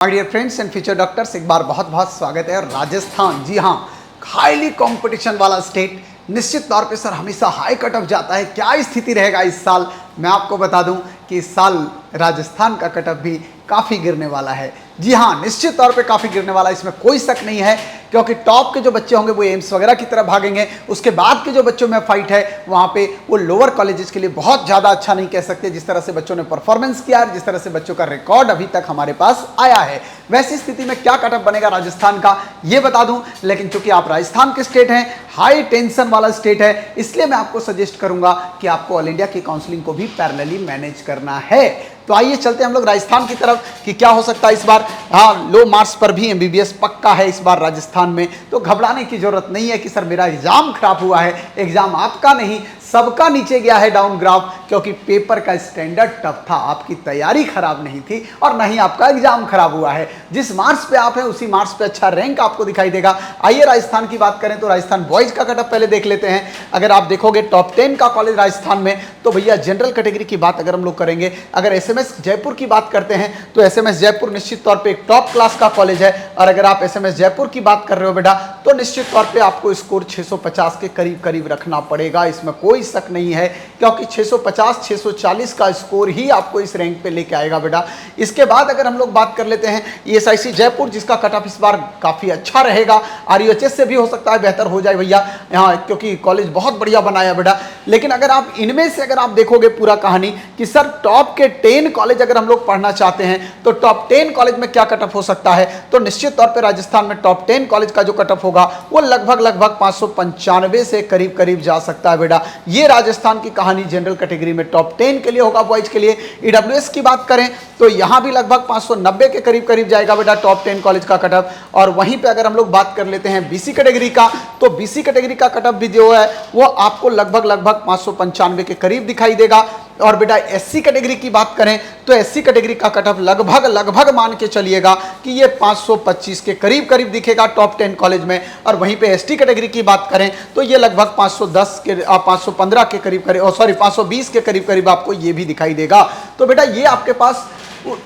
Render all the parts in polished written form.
My dear friends and future doctors, एक बार बहुत बहुत स्वागत है। राजस्थान, जी हाँ, हाईली कंपटीशन वाला स्टेट। निश्चित तौर पे सर हमेशा हाई कट ऑफ जाता है। क्या स्थिति रहेगा इस साल, मैं आपको बता दूं कि इस साल राजस्थान का कट ऑफ भी काफ़ी गिरने वाला है। जी हाँ, निश्चित तौर पे काफ़ी गिरने वाला है, इसमें कोई शक नहीं है, क्योंकि टॉप के जो बच्चे होंगे वो एम्स वगैरह की तरफ भागेंगे। उसके बाद के जो बच्चों में फाइट है वहाँ पे वो लोअर कॉलेजेस के लिए बहुत ज़्यादा अच्छा नहीं कह सकते। जिस तरह से बच्चों ने परफॉर्मेंस किया है, जिस तरह से बच्चों का रिकॉर्ड अभी तक हमारे पास आया है, वैसी स्थिति में क्या कट ऑफ बनेगा राजस्थान का ये बता दूं। लेकिन चूंकि आप राजस्थान के स्टेट हैं, हाई टेंशन वाला स्टेट है, इसलिए मैं आपको सजेस्ट करूंगा कि आपको ऑल इंडिया की काउंसलिंग को भी पैरेलली मैनेज करना है। तो आइए चलते हैं हम लोग राजस्थान की तरफ कि क्या हो सकता है इस बार। हाँ, लो मार्क्स पर भी एमबीबीएस पक्का है इस बार राजस्थान में, तो घबराने की जरूरत नहीं है कि सर मेरा एग्जाम खराब हुआ है। एग्जाम आपका नहीं, सबका नीचे गया है डाउन ग्राफ, क्योंकि पेपर का स्टैंडर्ड टफ था। आपकी तैयारी खराब नहीं थी और नहीं आपका एग्जाम खराब हुआ है। जिस मार्क्स पे आप हैं उसी मार्क्स पे अच्छा रैंक आपको दिखाई देगा। आइए राजस्थान की बात करें तो राजस्थान बॉयज का कट ऑफ पहले देख लेते हैं। अगर आप देखोगे टॉप 10 का कॉलेज राजस्थान में, तो भैया जनरल कैटेगरी की बात अगर हम लोग करेंगे, अगर एसएमएस जयपुर की बात करते हैं तो एसएमएस जयपुर निश्चित तौर पे एक टॉप क्लास का कॉलेज है। और अगर आप एसएमएस जयपुर की बात कर रहे हो बेटा, तो निश्चित तौर पे आपको स्कोर 650 के करीब करीब रखना पड़ेगा, इसमें कोई शक नहीं है, क्योंकि 650 640 का स्कोर ही आपको इस रैंक पे लेके आएगा बेटा। इसके बाद अगर हम लोग बात कर लेते हैं ईएसआईसी जयपुर, जिसका कट ऑफ इस बार काफी अच्छा रहेगा। आरयूएचएस से भी हो सकता है बेहतर हो जाए भैया यहाँ, क्योंकि कॉलेज बहुत बढ़िया बनाया बेटा। लेकिन अगर आप इनमें से अगर आप देखोगे पूरा कहानी कि सर टॉप के 10 कॉलेज अगर हम लोग पढ़ना चाहते हैं तो टॉप 10 कॉलेज में क्या कट ऑफ हो सकता है, तो निश्चित तौर पे राजस्थान में टॉप 10 कॉलेज का जो कट ऑफ होगा वो लगभग 595 से करीब करीब जा सकता है बेटा। ये राजस्थान की कहानी जनरल कैटेगरी में टॉप 10 के लिए होगा बॉयज के लिए। ईडब्ल्यूएस की बात करें तो यहां भी लगभग 590 के करीब करीब जाएगा बेटा टॉप 10 कॉलेज का कट ऑफ। और वहीं पे अगर हम लोग बात कर लेते हैं बीसी कैटेगरी का, तो बीसी कैटेगरी का कट ऑफ भी जो है वो आपको लगभग 595 के करीब दिखाई देगा। और बेटा एससी कैटेगरी की बात करें तो एससी कैटेगरी का कट ऑफ लगभग मान के चलिएगा कि ये 525 के करीब करीब दिखेगा टॉप 10 कॉलेज में। और वहीं पे एसटी कैटेगरी की बात करें तो ये लगभग 510 के 515 के करीब करीब 520 के करीब करीब आपको ये भी दिखाई देगा। तो बेटा ये आपके पास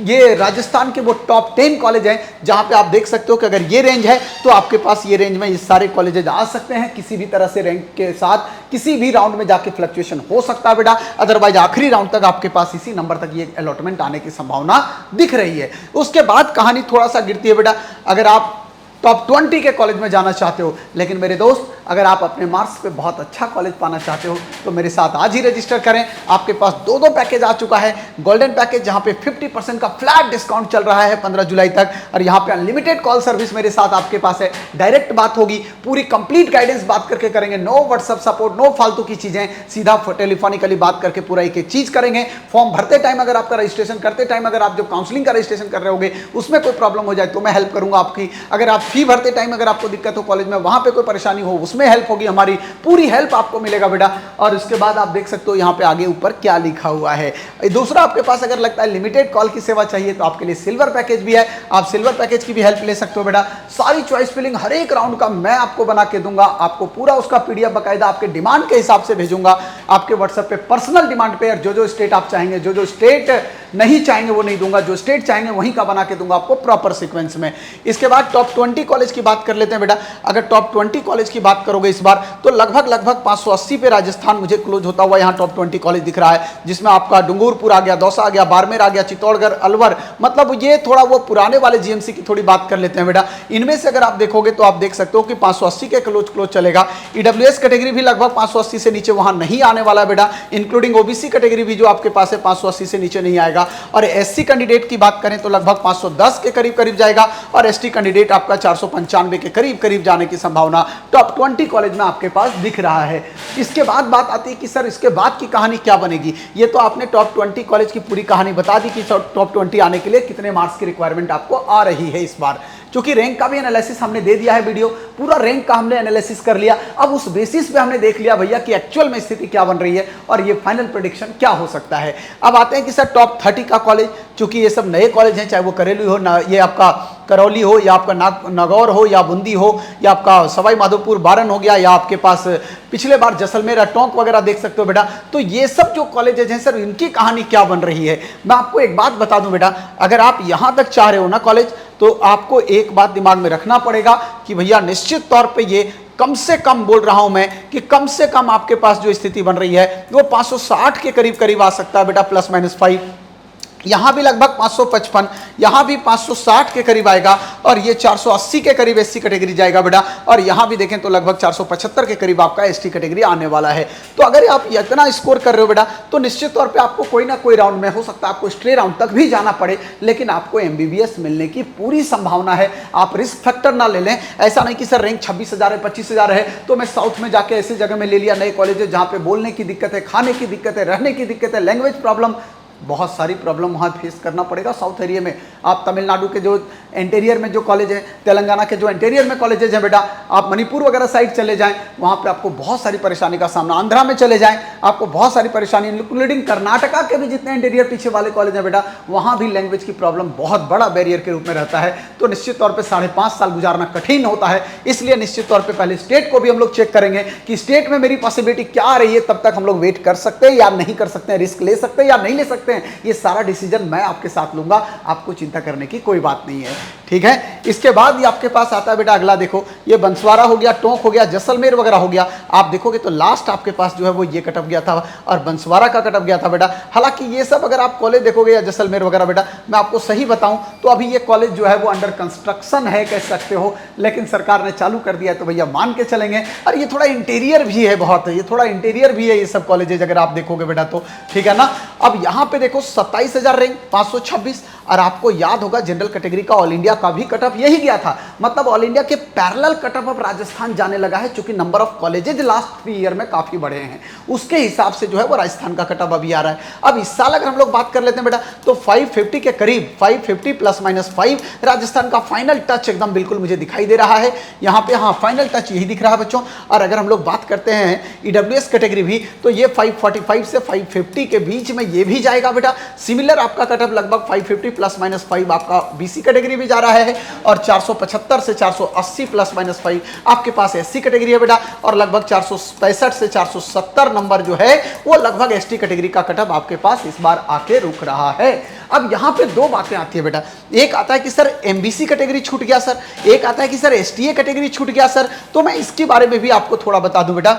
ये राजस्थान के वो टॉप 10 कॉलेज हैं जहां पे आप देख सकते हो कि अगर ये रेंज है तो आपके पास ये रेंज में ये सारे कॉलेजेज आ सकते हैं। किसी भी तरह से रैंक के साथ किसी भी राउंड में जाके फ्लक्चुएशन हो सकता है बेटा, अदरवाइज आखिरी राउंड तक आपके पास इसी नंबर तक ये अलॉटमेंट आने की संभावना दिख रही है। उसके बाद कहानी थोड़ा सा गिरती है बेटा, अगर आप टॉप 20 के कॉलेज में जाना चाहते हो। लेकिन मेरे दोस्त, अगर आप अपने मार्क्स पे बहुत अच्छा कॉलेज पाना चाहते हो तो मेरे साथ आज ही रजिस्टर करें। आपके पास दो पैकेज आ चुका है। गोल्डन पैकेज जहां पे 50% का फ्लैट डिस्काउंट चल रहा है 15 जुलाई तक, और यहां पे अनलिमिटेड कॉल सर्विस मेरे साथ आपके पास है। डायरेक्ट बात होगी, पूरी कंप्लीट गाइडेंस बात करके करेंगे, नो व्हाट्सएप सपोर्ट, नो फालतू की चीजें, सीधा टेलीफोनिकली बात करके पूरा एक चीज करेंगे। फॉर्म भरते टाइम अगर आपका रजिस्ट्रेशन करते टाइम अगर आप जो काउंसलिंग का रजिस्ट्रेशन कर रहे होगे उसमें कोई प्रॉब्लम हो जाए तो मैं हेल्प करूंगा आपकी। अगर आप फी भरते टाइम अगर आपको दिक्कत हो कॉलेज में, वहां पे कोई परेशानी हो, उसमें हेल्प होगी हमारी, पूरी हेल्प आपको मिलेगा बेटा। और उसके बाद आप देख सकते हो यहाँ पे आगे ऊपर क्या लिखा हुआ है। दूसरा, आपके पास अगर लगता है लिमिटेड कॉल की सेवा चाहिए तो आपके लिए सिल्वर पैकेज भी है, आप सिल्वर पैकेज की भी हेल्प ले सकते हो बेटा। सारी चॉइस फिलिंग हर एक राउंड का मैं आपको बना के दूंगा, आपको पूरा उसका पीडीएफ बकायदा आपके डिमांड के हिसाब से भेजूंगा आपके व्हाट्सएप पे, पर्सनल डिमांड पे। जो स्टेट आप चाहेंगे, जो स्टेट नहीं चाहेंगे वो नहीं दूंगा, जो स्टेट चाहेंगे वहीं का बना के दूंगा आपको प्रॉपर सीक्वेंस में। इसके बाद टॉप 20 कॉलेज की बात कर लेते हैं बेटा। अगर टॉप 20 कॉलेज की बात करोगे इस बार तो लगभग 580 पे राजस्थान मुझे क्लोज होता हुआ यहाँ टॉप 20 कॉलेज दिख रहा है, जिसमें आपका डूंगरपुर आ गया, दौसा आ गया, बाड़मेर आ गया, चित्तौड़गढ़, अलवर, मतलब ये थोड़ा वो पुराने वाले जीएमसी की थोड़ी बात कर लेते हैं बेटा। इनमें से अगर आप देखोगे तो आप देख सकते हो कि 580 के क्लोज चलेगा। ईडब्ल्यूएस कैटेगरी भी लगभग 580 से नीचे वहां नहीं आने वाला बेटा, इंक्लूडिंग ओबीसी कैटेगरी भी जो आपके पास है 580 से नीचे नहीं आएगा। और एससी कैंडिडेट की बात करें तो लगभग 510 के करीब करीब जाएगा, और एसटी कैंडिडेट आपका 495 के करीब करीब जाने की संभावना टॉप 20 कॉलेज में आपके पास दिख रहा है। इसके बाद बात आती है कि सर इसके बाद की कहानी क्या बनेगी। ये तो आपने टॉप 20 कॉलेज की पूरी कहानी बता दी कि टॉप 20 आने के लिए कितने मार्क्स की रिक्वायरमेंट आपको आ रही है इस बार। क्योंकि रैंक का भी एनालिसिस हमने दे दिया है, वीडियो पूरा रैंक का हमने एनालिसिस कर लिया। अब उस बेसिस पे हमने देख लिया भैया कि एक्चुअल में स्थिति क्या बन रही है और ये फाइनल प्रेडिक्शन क्या हो सकता है। अब आते हैं कि सर टॉप 30 का कॉलेज, चूंकि ये सब नए कॉलेज हैं, चाहे वो करेली हो, ये आपका करौली हो, या आपका नागौर हो, या बूंदी हो, या आपका सवाई माधोपुर बारन हो गया, या आपके पास पिछले बार जैसलमेर टोंक वगैरह देख सकते हो बेटा। तो ये सब जो कॉलेजेज हैं सर, इनकी कहानी क्या बन रही है। मैं आपको एक बात बता दूं बेटा, अगर आप यहां तक चाह रहे हो ना कॉलेज, तो आपको एक बात दिमाग में रखना पड़ेगा कि भैया निश्चित तौर पे ये कम से कम बोल रहा हूं मैं कि कम से कम आपके पास जो स्थिति बन रही है वो 560 के करीब करीब आ सकता है बेटा, +-5। यहाँ भी लगभग 555, यहाँ भी 560 के करीब आएगा, और ये 480 के करीब एससी कैटेगरी जाएगा बेटा, और यहाँ भी देखें तो लगभग 475 के करीब आपका एसटी कैटेगरी आने वाला है। तो अगर आप इतना स्कोर कर रहे हो बेटा, तो निश्चित तौर पे आपको कोई ना कोई राउंड में, हो सकता है आपको स्ट्रे राउंड तक भी जाना पड़े, लेकिन आपको एमबीबीएस मिलने की पूरी संभावना है। आप रिस्क फैक्टर ना ले लें, ऐसा नहीं कि सर रैंक 26,000 है, 25,000 है तो मैं साउथ में जाके ऐसी जगह में ले लिया, नए कॉलेज जहाँ पे बोलने की दिक्कत है, खाने की दिक्कत है, रहने की दिक्कत है, लैंग्वेज प्रॉब्लम, बहुत सारी प्रॉब्लम वहाँ फेस करना पड़ेगा साउथ एरिया में। आप तमिलनाडु के जो इंटीरियर में जो कॉलेज है, तेलंगाना के जो इंटीरियर में कॉलेजेज हैं बेटा, आप मणिपुर वगैरह साइड चले जाएं, वहाँ पे आपको बहुत सारी परेशानी का सामना, आंध्रा में चले जाएं आपको बहुत सारी परेशानी, इंक्लूडिंग कर्नाटका के भी जितने इंटीरियर पीछे वाले कॉलेज हैं बेटा, वहाँ भी लैंग्वेज की प्रॉब्लम बहुत बड़ा बैरियर के रूप में रहता है। तो निश्चित तौर पर 5.5 साल गुजारना कठिन होता है, इसलिए निश्चित तौर पर पहले स्टेट को भी हम लोग चेक करेंगे कि स्टेट में मेरी पॉसिबिलिटी क्या आ रही है, तब तक हम लोग वेट कर सकते हैं या नहीं कर सकते हैं, रिस्क ले सकते हैं या नहीं ले सकते। ये सारा डिसीजन मैं आपके साथ लूंगा, आपको चिंता करने की कोई बात नहीं है, ठीक है। इसके बाद ये आपके पास आता है बेटा अगला, देखो ये बंसवाड़ा हो गया, टोंक हो गया, जैसलमेर वगैरह हो गया। आप देखोगे तो लास्ट आपके पास जो है वो ये कटअप गया था और बंसवाड़ा का कटअप गया था बेटा। हालांकि ये सब अगर आप कॉलेज देखोगे या जैसलमेर वगैरह बेटा, मैं आपको सही बताऊं तो अभी ये कॉलेज जो है वो अंडर कंस्ट्रक्शन है कह सकते हो, लेकिन सरकार ने चालू कर दिया है तो भैया मान के चलेंगे। और ये थोड़ा इंटीरियर भी है, बहुत है ये, थोड़ा इंटीरियर भी है ये सब कॉलेजेज अगर आप देखोगे बेटा तो, ठीक है ना। अब यहाँ पे देखो 27,000 रैंक, 526, और आपको याद होगा जनरल कैटेगरी का ऑल इंडिया का भी कटअप यही गया था, मतलब ऑल इंडिया के पैरेलल कटअप अब राजस्थान जाने लगा है, क्योंकि number of colleges last 3 year में काफी बढ़े हैं, उसके हिसाब से जो है वो राजस्थान का कटअप अभी आ रहा है। अब इस साल अगर हम लोग बात कर लेते हैं बेटा, तो 550 के करीब, 550 +-5 राजस्थान का फाइनल टच एकदम बिल्कुल मुझे दिखाई दे रहा है यहाँ पे। हाँ, फाइनल टच यही दिख रहा है बच्चों। और अगर हम लोग बात करते हैं ईडब्ल्यूएस कैटेगरी भी, तो ये 545 से 550 के बीच में ये भी जाएगा बेटा। सिमिलर आपका कटअप लगभग 550 +-5 आपका बीसी कैटेगरी भी जा रहा है, और 475 से 480 +-5 आपके पास एससी कैटेगरी है बेटा, और लगभग 465 से 470 नंबर जो है वो लगभग एसटी कैटेगरी का कटअप आपके पास इस बार आके रुक रहा है। अब यहाँ पे दो बातें आती है बेटा, एक आता है कि सर एमबीसी कैटेगरी छूट गया सर, एक आता है कि सर एसटीए कैटेगरी छूट गया सर। तो मैं इसके बारे में भी आपको थोड़ा बता दूं बेटा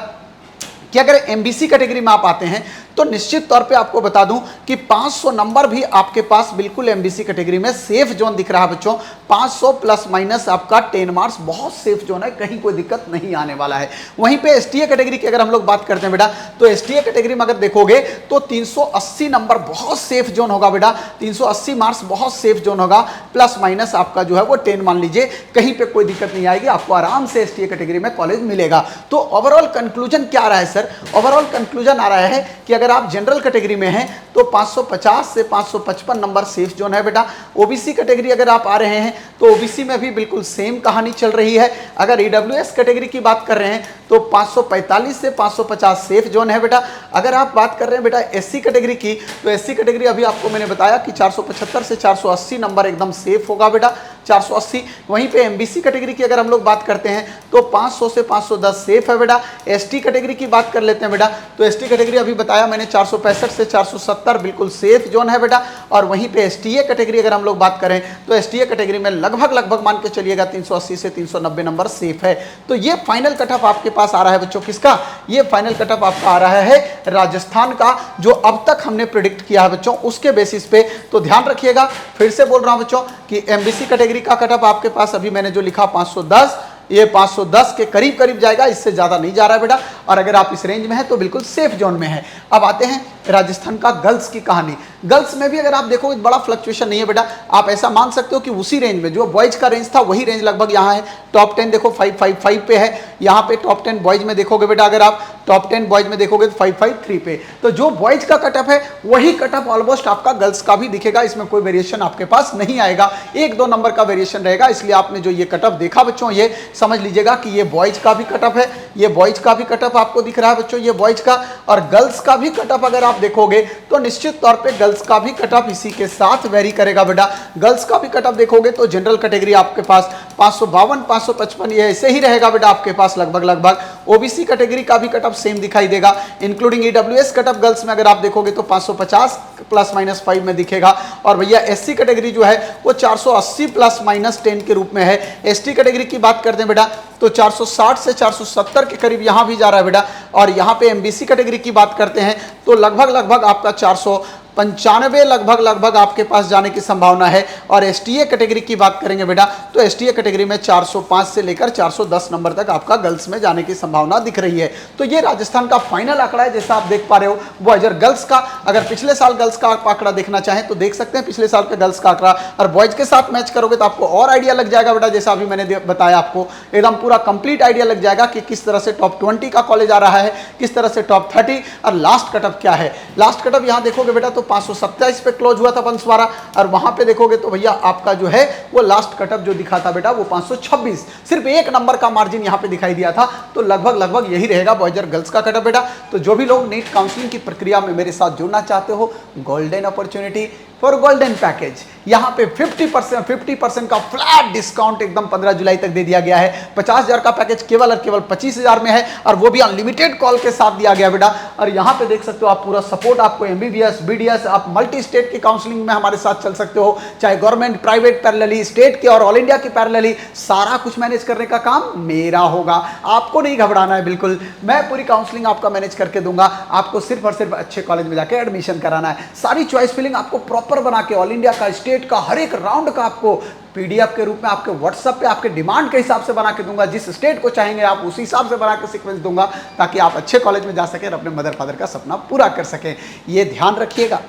कि अगर एमबीसी कैटेगरी में आप आते हैं तो निश्चित तौर पे आपको बता दूं कि 500 नंबर भी आपके पास बिल्कुल एमबीसी कैटेगरी में सेफ जोन दिख रहा है बच्चों। 500 ± आपका 10 मार्क्स बहुत सेफ जोन है, कहीं कोई दिक्कत नहीं आने वाला है। वहीं पे एसटीए कैटेगरी की अगर हम लोग बात करते हैं बेटा, तो एसटीए कैटेगरी में अगर देखोगे तो 380 नंबर बहुत सेफ जोन होगा बेटा, 380 मार्क्स बहुत सेफ जोन होगा, ± आपका जो है वो 10 मान लीजिए, कहीं पे कोई दिक्कत नहीं आएगी, आपको आराम से एसटीए कैटेगरी में कॉलेज मिलेगा। तो ओवरऑल कंक्लूजन क्या आ रहा है सर? ओवरऑल कंक्लूजन आ रहा है कि अगर आप जनरल कैटेगरी में हैं तो 550 से 555 नंबर सेफ जोन है बेटा। ओबीसी कैटेगरी अगर आप आ रहे हैं तो ओबीसी में भी बिल्कुल सेम कहानी चल रही है। अगर ईडब्ल्यूएस कैटेगरी की बात कर रहे हैं तो 545 से 550 सेफ जोन है बेटा। अगर आप बात कर रहे हैं बेटा एससी कैटेगरी की, तो एससी कैटेगरी अभी आपको मैंने बताया कि 475 से 480 नंबर एकदम सेफ होगा बेटा, 480। वहीं पे एमबीसी कैटेगरी की अगर हम लोग बात करते हैं तो 500 से 510 सेफ है बेटा। एसटी कैटेगरी की बात कर लेते हैं बेटा, तो एसटी कैटेगरी अभी बताया मैंने 465 से 470 बिल्कुल सेफ जोन है बेटा। और वहीं पे एसटीए कैटेगरी अगर हम लोग बात करें तो एसटीए कैटेगरी में लगभग मान के चलिएगा 380 से 390 नंबर सेफ है। तो ये फाइनल कटअप आपके पास आ रहा है बच्चों, किसका? ये फाइनल कटअप आपका आ रहा है राजस्थान का, जो अब तक हमने प्रिडिक्ट किया है बच्चों उसके बेसिस पे। तो ध्यान रखिएगा, फिर से बोल रहा हूं बच्चों कि एमबीसी कैटेगरी का कटअप आपके पास अभी मैंने जो लिखा 510, ये 510 के करीब जाएगा, इससे ज्यादा नहीं जा रहा है बेटा। और अगर आप इस रेंज में हैं तो बिल्कुल सेफ जोन में है। अब आते हैं राजस्थान का गर्ल्स की कहानी। गर्ल्स में भी अगर आप देखो बड़ा फ्लक्चुएशन नहीं है बेटा, आप ऐसा मान सकते हो कि उसी रेंज में जो बॉयज का रेंज था वही रेंज लगभग यहाँ है। टॉप 10 देखो 555 पे है, यहाँ पे टॉप 10 बॉयज में देखोगे बेटा, अगर आप टॉप 10 बॉयज में देखोगे तो 553 पे। तो जो बॉयज का कटअप है वही कटअप ऑलमोस्ट आपका गर्ल्स का भी दिखेगा, इसमें कोई वेरिएशन आपके पास नहीं आएगा, 1-2 नंबर का वेरिएशन रहेगा। इसलिए आपने जो ये कटअप देखा बच्चों, ये समझ लीजिएगा कि ये बॉयज का भी कटअप है, ये बॉयज का भी कटअप आपको दिख रहा है बच्चों, ये बॉयज का, और गर्ल्स का भी कटअप अगर आप देखोगे तो निश्चित तौर पे गर्ल्स का भी कटअप इसी के साथ वेरी करेगा बेटा। गर्ल्स का भी कटअप देखोगे तो जनरल कैटेगरी आपके पास 552 555 ये ऐसे ही रहेगा बेटा आपके पास लगभग। ओबीसी कैटेगरी का भी कटअप सेम दिखाई देगा, इंक्लूडिंग ईडब्ल्यूएस कटअप गर्ल्स में अगर आप देखोगे तो 550 ±5 में दिखेगा। और भैया एससी कैटेगरी जो है वो 480 ±10 के रूप में है। एसटी कैटेगरी की बात करते हैं बेटा तो 460 से 470 के करीब यहां भी जा रहा है बेटा। और यहां पे एमबीसी कैटेगरी की बात करते हैं तो लगभग आपका 495 लगभग आपके पास जाने की संभावना है। और एसटीए कैटेगरी की बात करेंगे बेटा तो एसटीए कैटेगरी में 405 से लेकर 410 नंबर तक आपका गर्ल्स में जाने की संभावना दिख रही है। तो ये राजस्थान का फाइनल आंकड़ा है, जैसा आप देख पा रहे हो। बॉयज और गर्ल्स का, अगर पिछले साल गर्ल्स का आंकड़ा देखना चाहें तो देख सकते हैं पिछले साल का गर्ल्स का आंकड़ा, और बॉयज के साथ मैच करोगे तो आपको और आइडिया लग जाएगा बेटा। जैसा अभी मैंने बताया आपको एकदम पूरा कंप्लीट आइडिया लग जाएगा कि किस तरह से टॉप 20 का कॉलेज आ रहा है, किस तरह से टॉप 30 और लास्ट कटअप क्या है। लास्ट कटअप यहां देखोगे बेटा तो 527 पे क्लोज हुआ था बंसवाड़ा, और वहां पे देखोगे तो भैया आपका जो है वो लास्ट कटअप जो दिखा था बेटा वो 526, सिर्फ 1 नंबर का मार्जिन यहां पे दिखाई दिया था। तो लगभग यही रहेगा बॉयज और गर्ल्स का कटअप बेटा। तो जो भी लोग नीट काउंसलिंग की प्रक्रिया में मेरे साथ जुड़ना चाहते हो, golden opportunity for golden package, यहाँ पे 50% का फ्लैट डिस्काउंट एकदम 15 जुलाई तक दे दिया गया है। 50,000 का पैकेज केवल और केवल 25,000 में है, और वो भी अनलिमिटेड कॉल के साथ दिया गया बेटा। और यहाँ पे देख सकते हो आप पूरा सपोर्ट आपको एमबीबीएस बीडीएस, आप मल्टी स्टेट की काउंसलिंग में हमारे साथ चल सकते हो, चाहे गवर्नमेंट प्राइवेट पैरेलली, स्टेट के और ऑल इंडिया की पैरेलली, सारा कुछ मैनेज करने का काम मेरा होगा। आपको नहीं घबराना है बिल्कुल, मैं पूरी काउंसलिंग आपका मैनेज करके दूंगा। आपको सिर्फ और सिर्फ अच्छे कॉलेज में जाकर एडमिशन कराना है। सारी चॉइस फिलिंग आपको प्रॉपर बना के ऑल इंडिया का, स्टेट का, हर एक राउंड का आपको पीडीएफ के रूप में आपके व्हाट्सएप पे आपके डिमांड के हिसाब से बना के दूंगा। जिस स्टेट को चाहेंगे आप उसी हिसाब से बना के सीक्वेंस दूंगा, ताकि आप अच्छे कॉलेज में जा सकें और अपने मदर फादर का सपना पूरा कर सकें। ये ध्यान रखिएगा,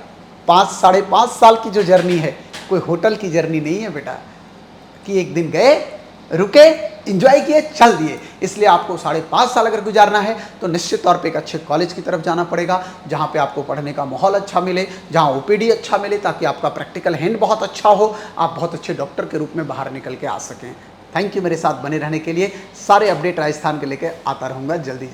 5-5.5 साल की जो जर्नी है कोई होटल की जर्नी नहीं है बेटा, कि एक दिन गए, रुके, एंजॉय किए, चल दिए। इसलिए आपको 5.5 साल अगर गुजारना है तो निश्चित तौर पे एक अच्छे कॉलेज की तरफ जाना पड़ेगा, जहां पे आपको पढ़ने का माहौल अच्छा मिले, जहां ओपीडी अच्छा मिले, ताकि आपका प्रैक्टिकल हैंड बहुत अच्छा हो, आप बहुत अच्छे डॉक्टर के रूप में बाहर निकल के आ सकें। थैंक यू मेरे साथ बने रहने के लिए। सारे अपडेट राजस्थान के लेकर आता रहूँगा जल्दी।